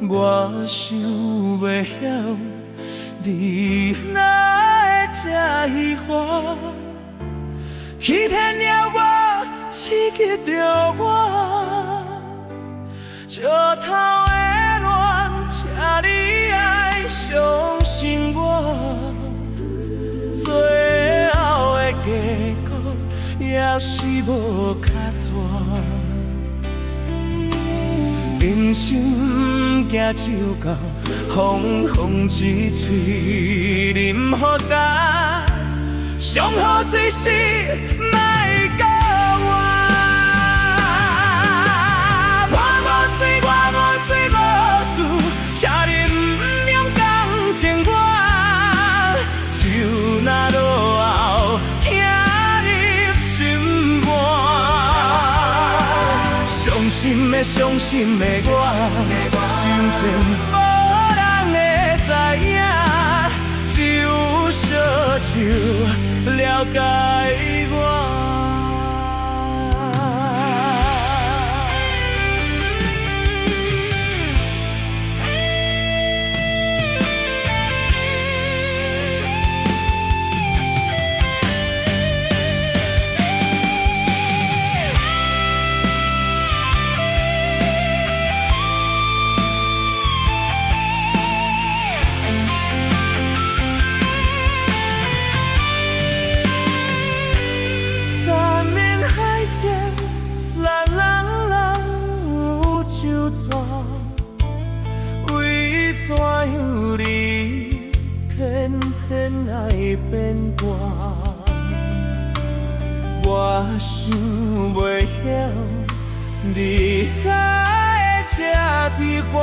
我想袂晓，你哪会这虚华？欺骗了我，刺激着我，石头的恋，请你爱相信我，最后的结果也是无较绝。人生行就到风风一吹，饮好干，上好最是莫教我。我无醉，我无醉无醉，请你不用讲情我，就那落后听入心肝。伤心的我，心情无人会知影，只有烧酒了解我。变卦，我想袂晓，你哪会这悲欢？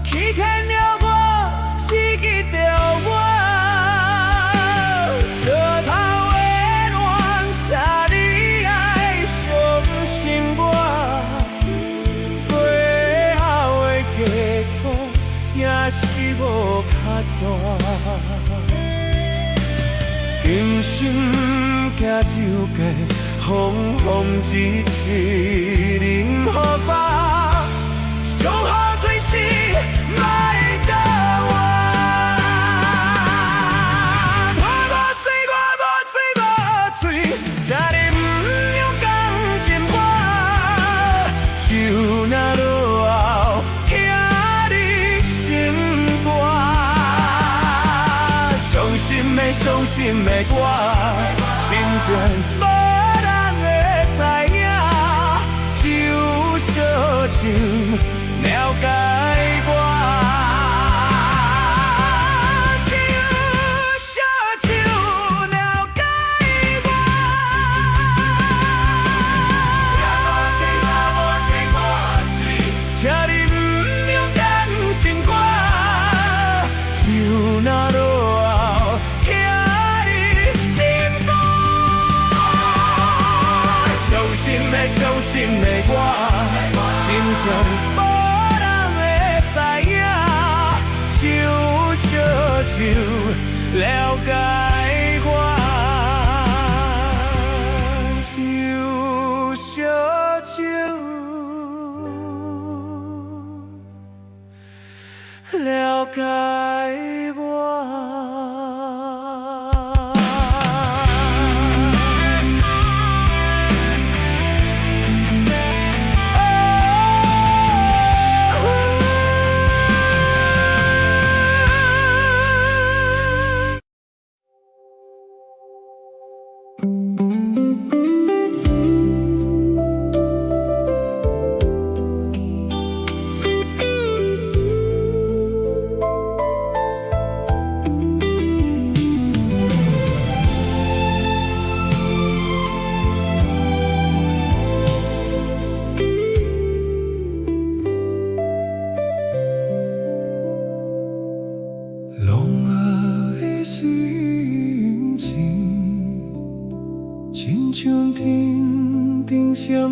欺骗了我，刺激着我，石头的恋，请你爱相信我，最后的结果也是无较绝。人生行就过，风风一吹，饮好吧，上好最是莫教我。我无醉，我无醉无醉，请你不用讲真话，就那落后听你心肝。伤心的我，心情无人会知影，只有烧酒了解我。只有烧酒了解我。我无醉，请你不用讲情话，就那落。伤心的我，心情无人会知影，只有烧酒了解我，只有烧酒了解我。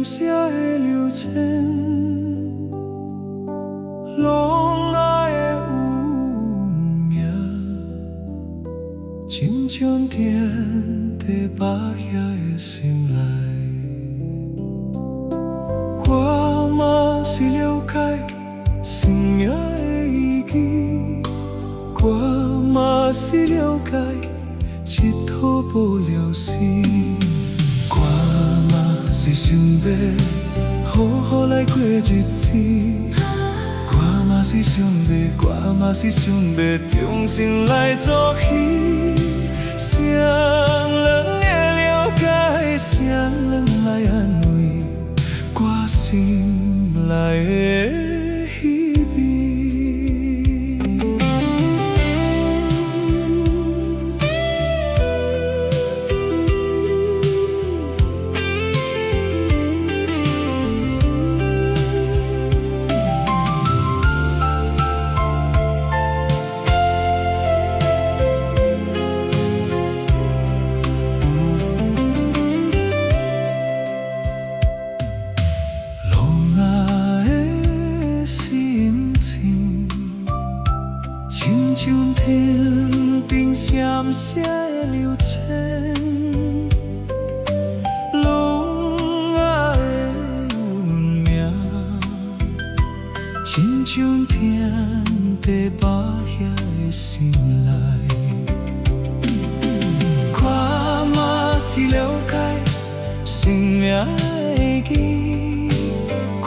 写的流程，拢爱的有名，亲像定在巴遐的心内。我嘛是了解生命的意义，我嘛是了解一吐无了时。是想要好好来过日子，我嘛是想要，我嘛是想要重新来做戏。谁人会了解，谁人来安慰我心内的稀微。闪烁的流程，拢爱的运命，亲像定在巴遐的心内。我嘛是了解生命的意义，我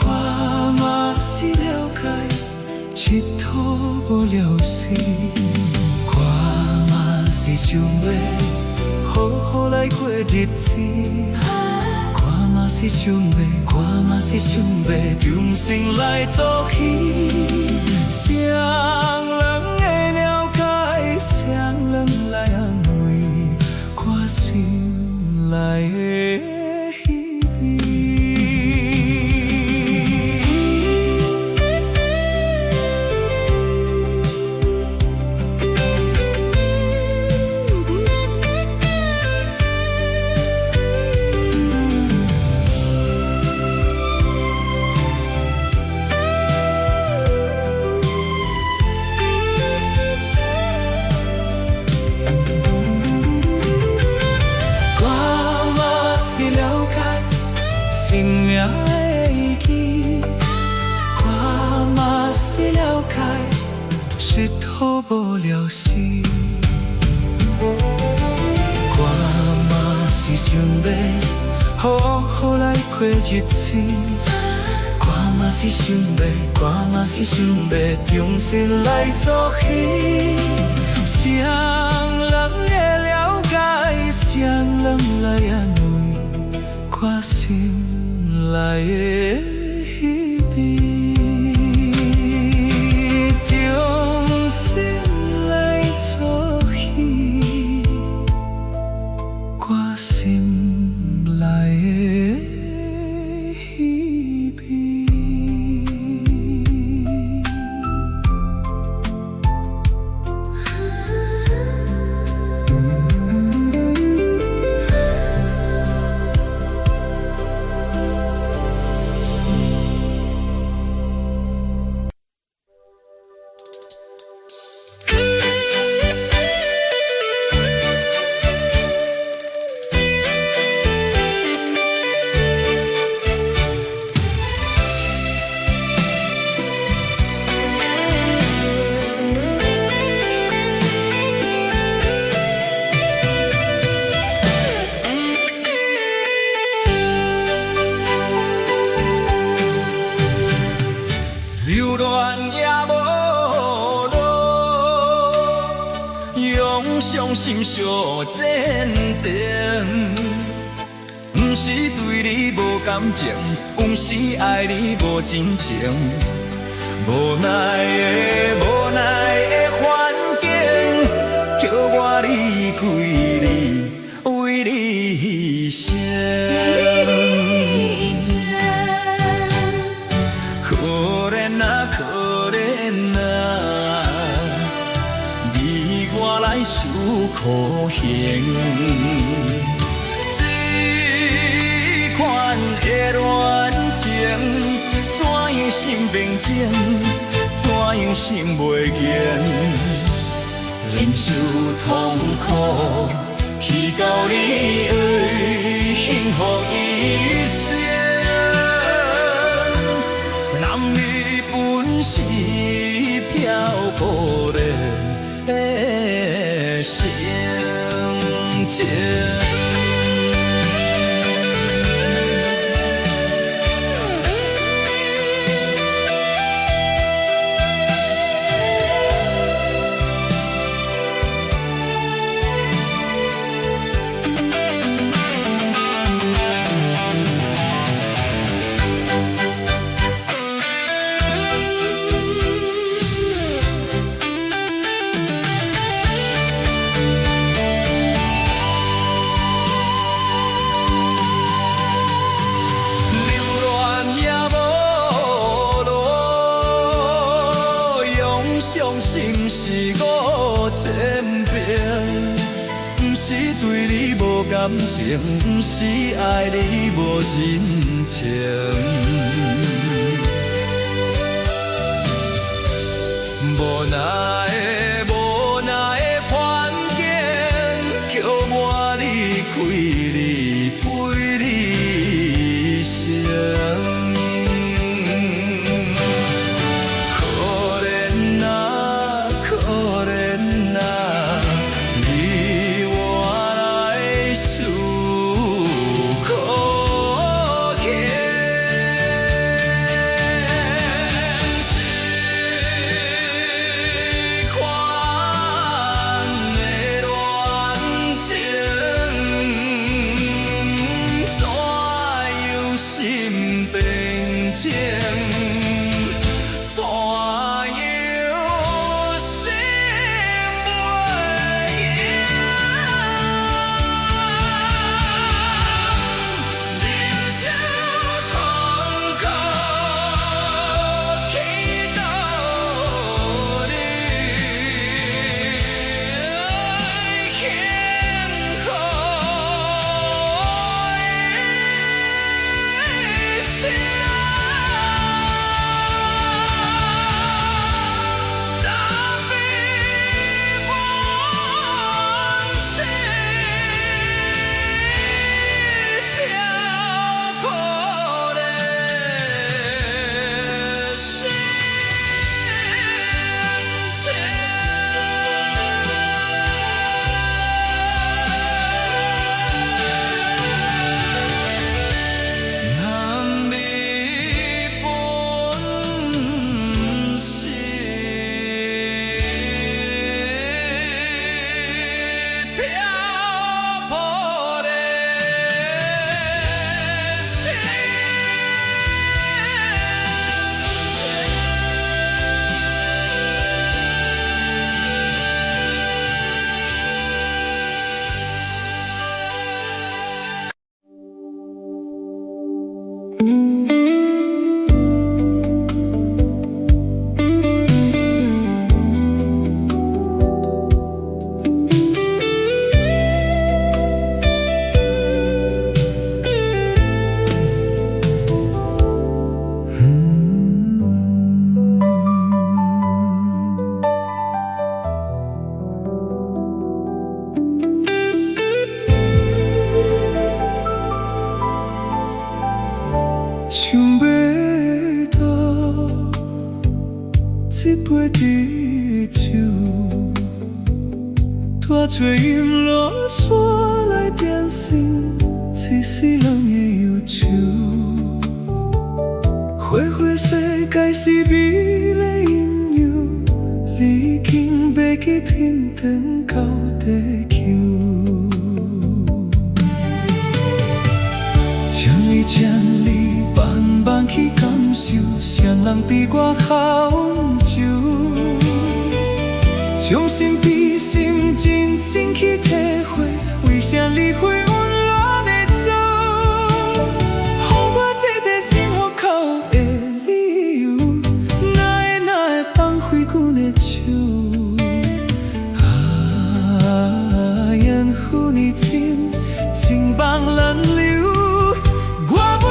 嘛是了解一吐无了时。是想要好好来过日子，我嘛是想要，我嘛是想要重新来做戏。谁人会了解，谁人来安慰我心内的稀微。生命的意义，我嘛是了解，一吐无了时。我嘛是想要好好来过日子，我嘛是想要，我嘛是想要重新来做戏。谁人会了解，谁人来安慰我心内的稀微，重新来做戏，我心内的稀微。流恋也无路，用伤心相坚定。不是对你无感情，不是爱你无真情。无奈的环境，叫我离开你，为你牺牲。可怜啊，可怜啊，你我来受苦刑。这款的恋情，怎样心平静，怎样心袂闲，忍受痛苦，去到你的幸福一生。男女本是漂泊的心情。伤心是我前病，不是对你无感情，不是爱你无真情。无奈的环境，叫我离开你，陪你生。想要倒一杯滴酒，拖做音落山来点心，一世人的忧愁。花花世界是美丽阴阳，你已经爬起天堂到地球。将你慢慢去感受，谁人比我好酒？将心比心，真正去体会，为啥你会温柔地走？给我一个心户口的理由，哪会放开阮的手？缘分已尽，情梦难留。我不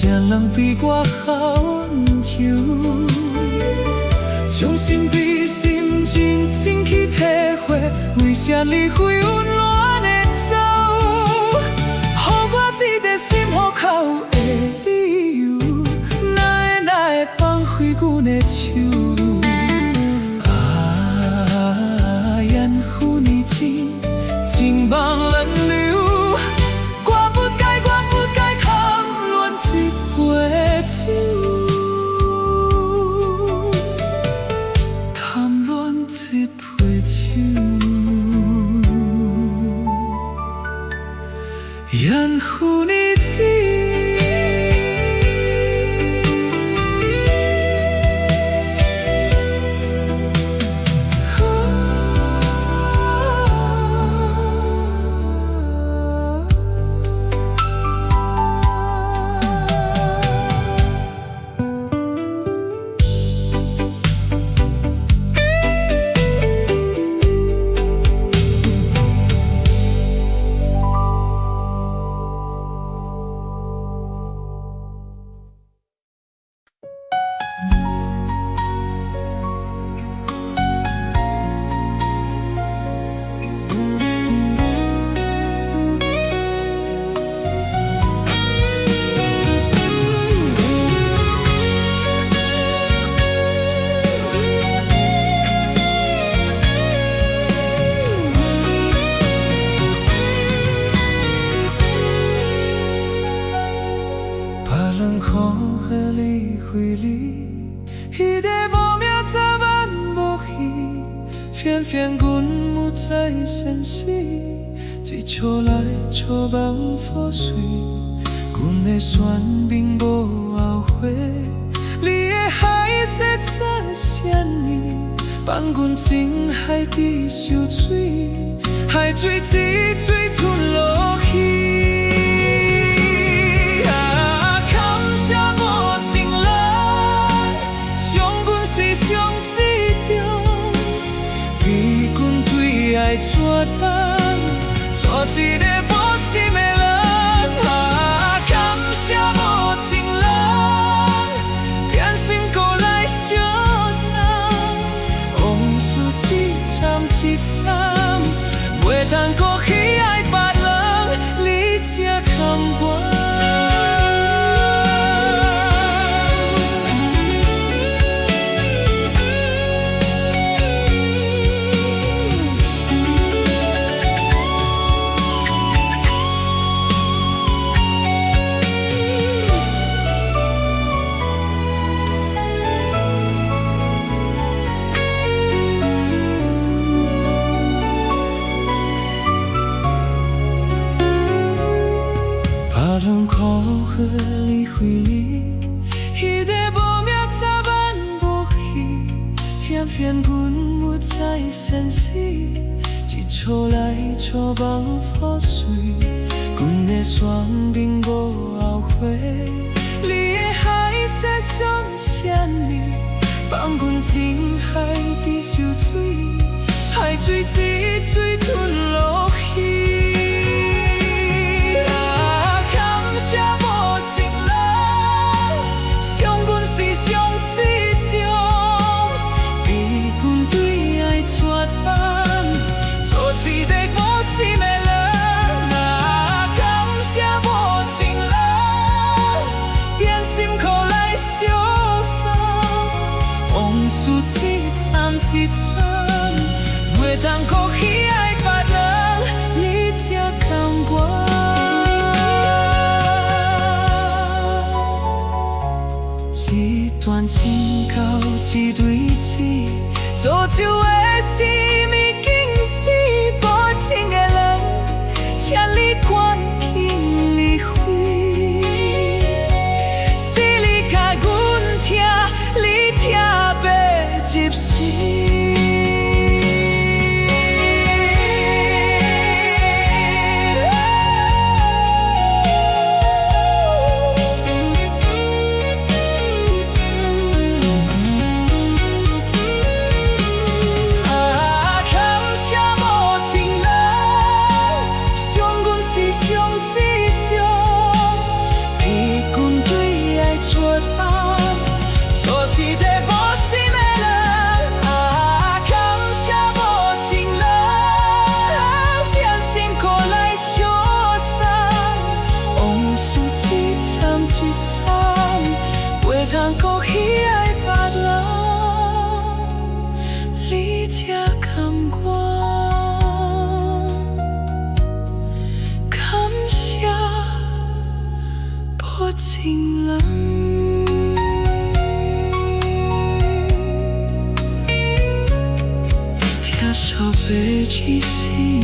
啥人比我好温柔？将心比心，真正去体会，为啥你会温暖的走？予我一个心户口的理由，哪会放开阮的手？缘分已尽，情梦难留。我不该贪恋一杯酒，贪恋一杯酒。缘分已尽。偏偏阮没在现实，一笑来笑望破碎。阮的选择无后悔，你的海誓做啥呢？放阮情海底受水，海水一水吞落去。爱绝人，做一个无心的人。感谢无情人，变心过来相送。往事一站一站，袂当搁去爱别人，你才甘愿。人苦许离开你，迄个无名早晚无去，偏偏阮没在现实，一笑来笑望破碎。阮的选择无后悔，你的海誓算啥呢？放阮情海底受水，海水一水吞落去。一个无心的人，感谢无情人，变心苦来相送。往事一站一站，袂当搁去爱别人，你才甘愿。一段情到一对字，造就的是秘境。无情的人，请你赶紧离开。是你甲阮听，你听袂入心。我情人，听手背起心。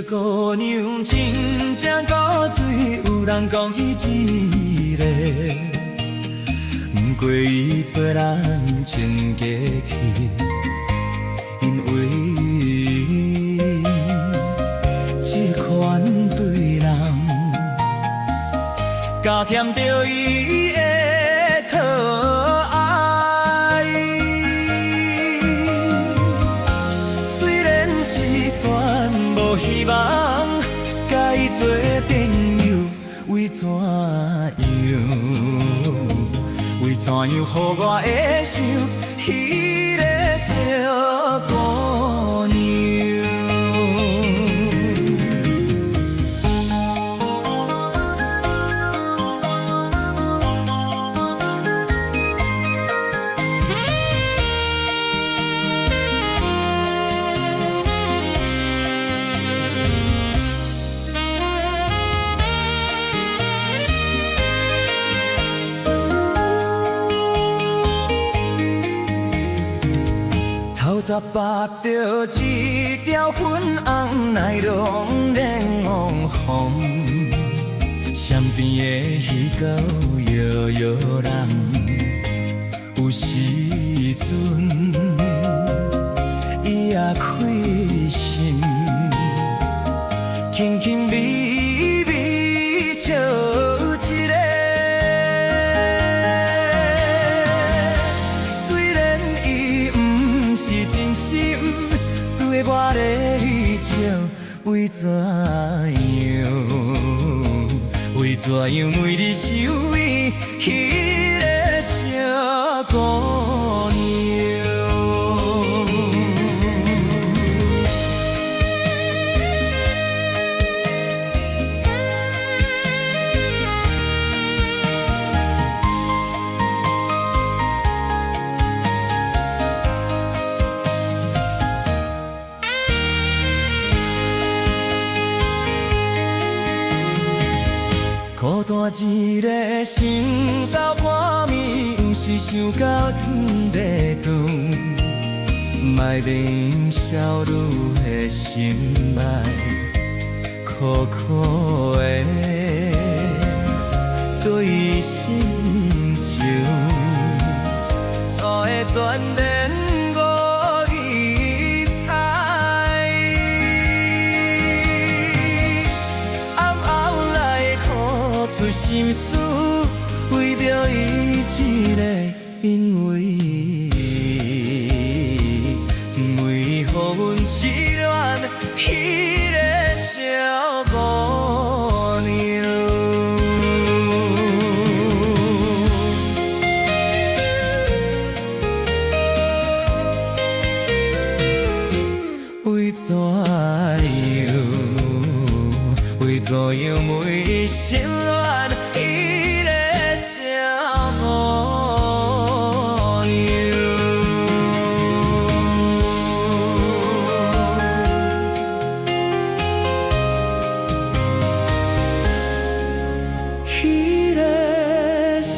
姑娘真正古水，有人讲伊一个，不过伊做人真假气，因为这款对人，加添着伊的讨爱。虽然是全无希望，甲伊做朋友，为怎样？为怎样，予我会想迄个小姑娘？十八着一条粉红奶龙连黄风，山边的鱼狗摇摇人，有时阵伊也开心，轻轻微微笑一个。真心对我的情，为怎样？为怎样为你想伊迄个小姑娘？孤单一个想到半暝，有时想到天地长，莫免少女的心爱，苦苦的对心情，错的全然我已猜。暗后来哭出心事，为着伊一个，因为为予阮痴恋迄个小姑娘。为怎样？为怎样袂心恋迄个小姑娘？迄个小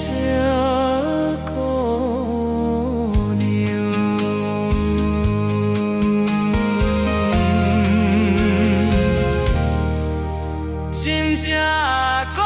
姑娘。真正孤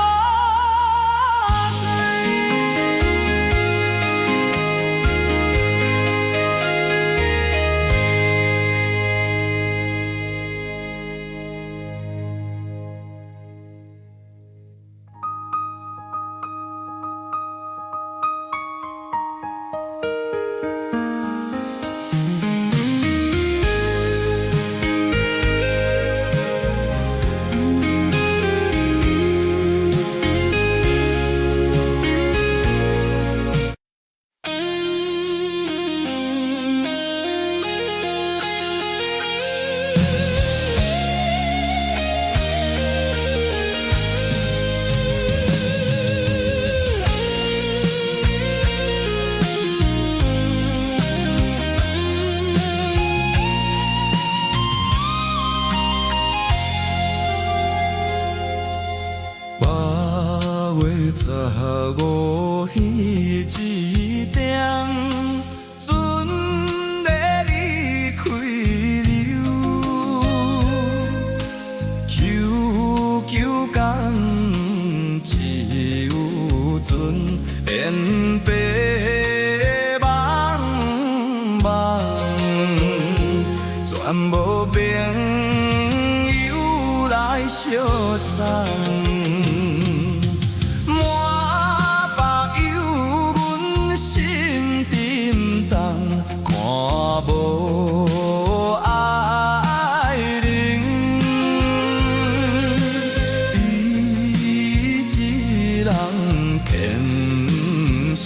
无朋友来相送，满目忧阮心沉重，看无爱人，伊一人偏心，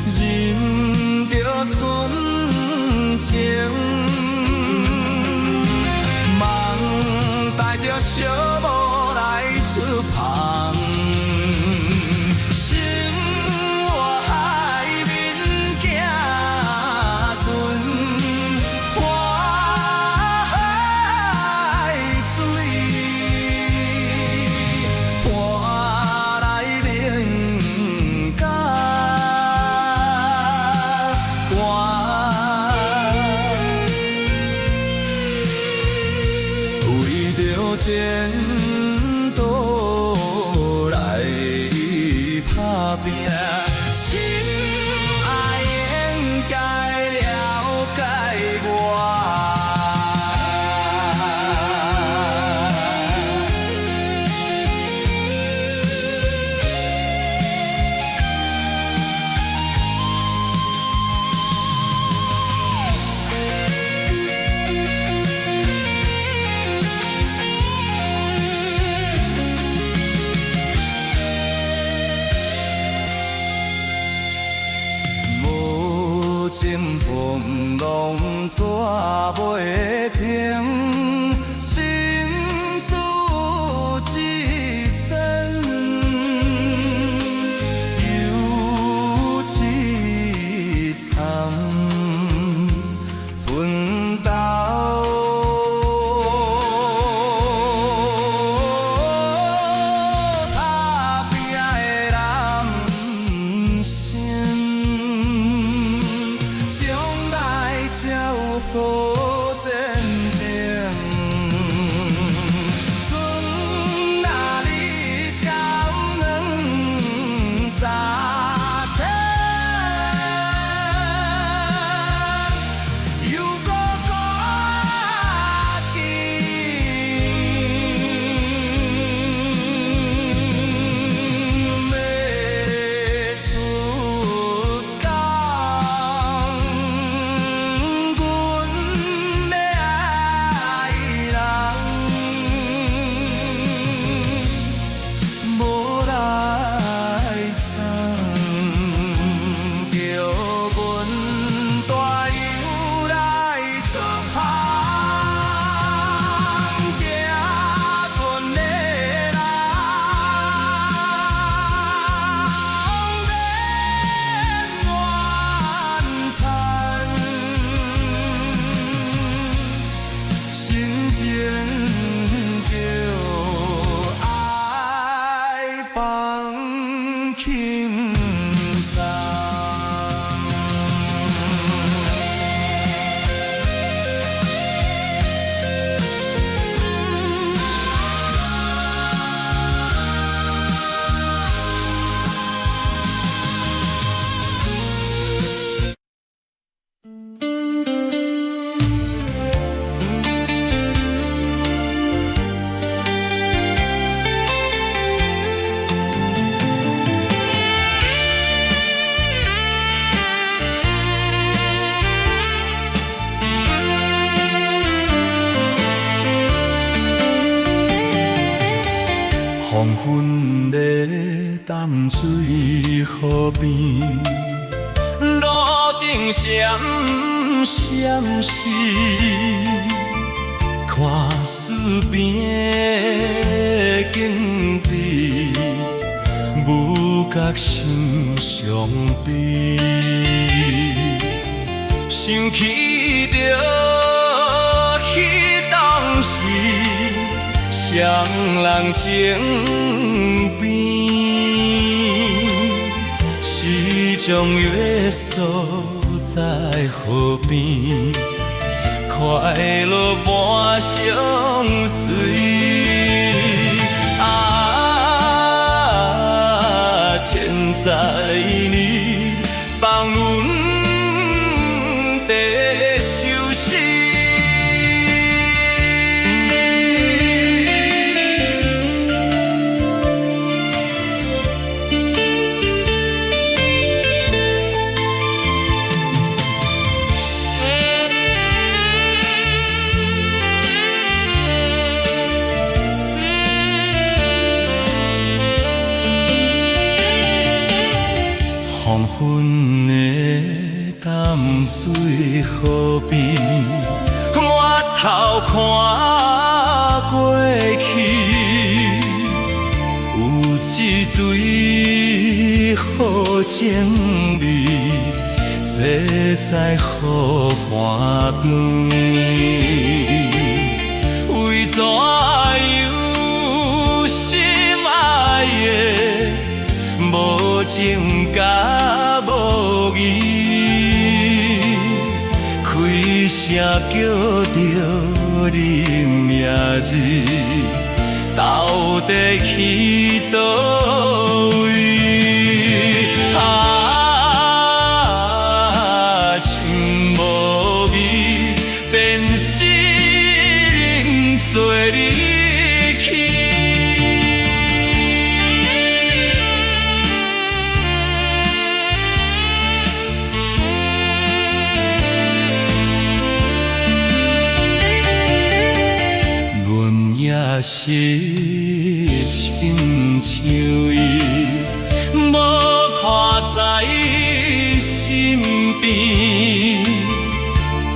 忍着纯情。带着小无来出旁，生活海面行船，看海水，拖来冷甲为着前途来打拼，心爱应该了解我。情风浪怎袂停？心事一层，又一场奋斗。好坚定，船若你甘两三天，又搁赶紧要出港。黄昏的淡水河边，路灯闪闪烁，看四边的景致，无觉心伤悲，想起着彼当时。双人情变，时钟约束在河边，快乐伴相随。千载年，放阮地相思。水河边，我头看过去，有一对好情侣，坐在雨花边，为怎样心爱的无情甲无义，开声叫着你名字，到底去倒位？情无味，便是人做离去。也是亲像伊，无看在伊身边，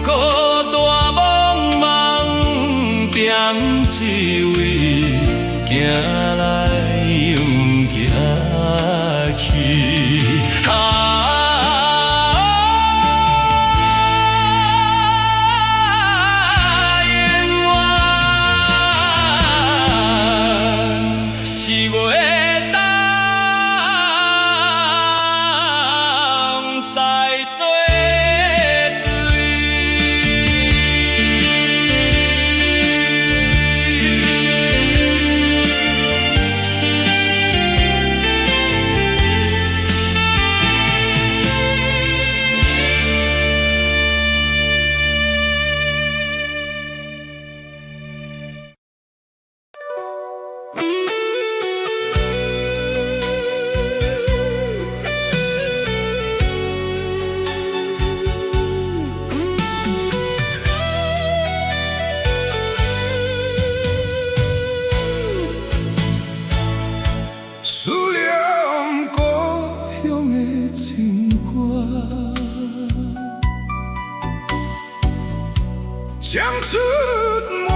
孤单茫茫踮一位，行来又行去。思念故乡的情歌，唱出满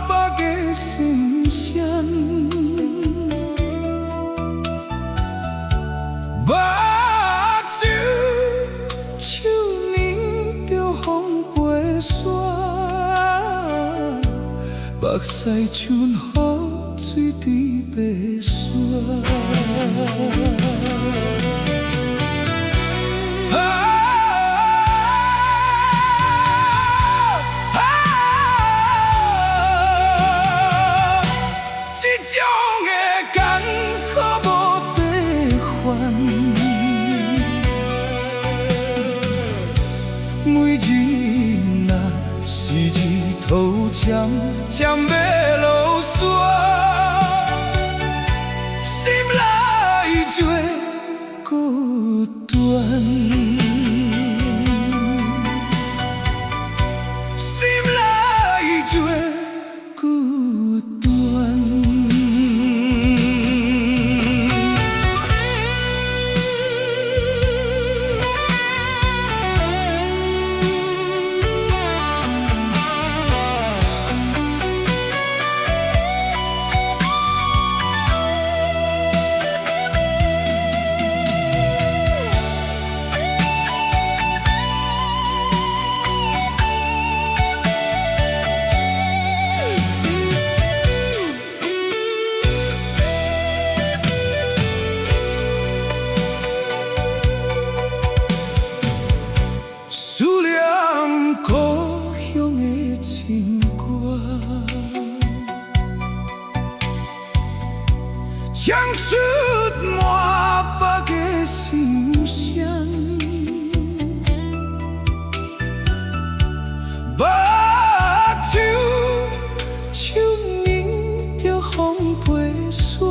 腹的心声。目睭手捻着风飞沙，目屎像雨水伫白沙。这种的艰苦无地还，每日若是日头渐渐要落山，心内最孤单，心内最孤单。思念故乡的情歌，唱出满腹的心声。目睭手捻着风飞沙，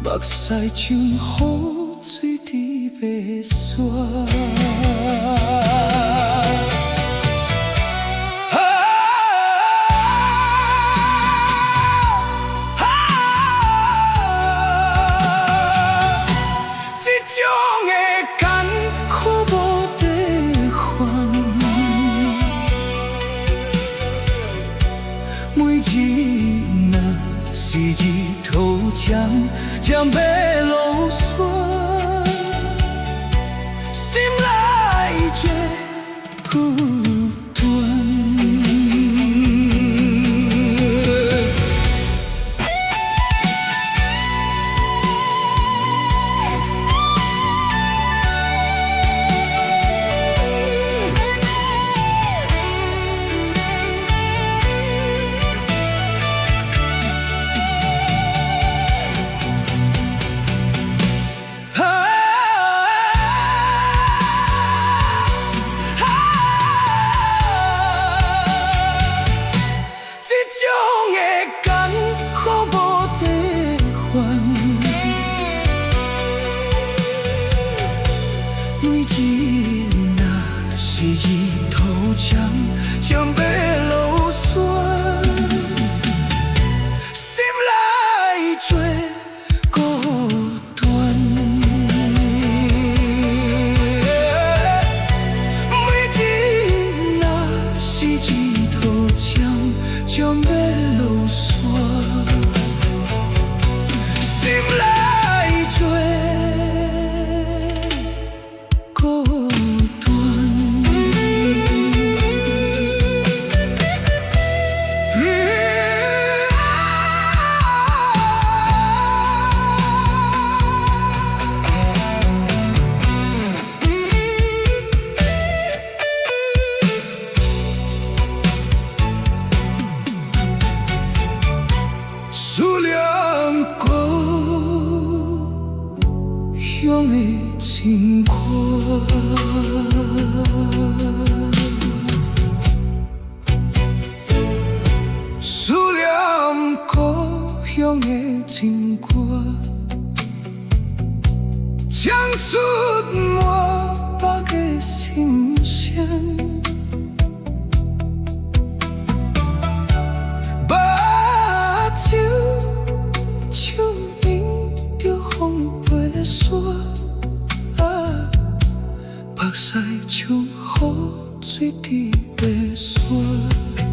目屎像雨水伫白沙。这种的艰苦若是日头强，将要落山，心内做孤单。每日若是日头强，将要落山，心内做孤单。思念故乡的情歌，思念故乡的情歌，唱出满腹的心声。手牵引着风飞的线，目屎像雨水滴的线。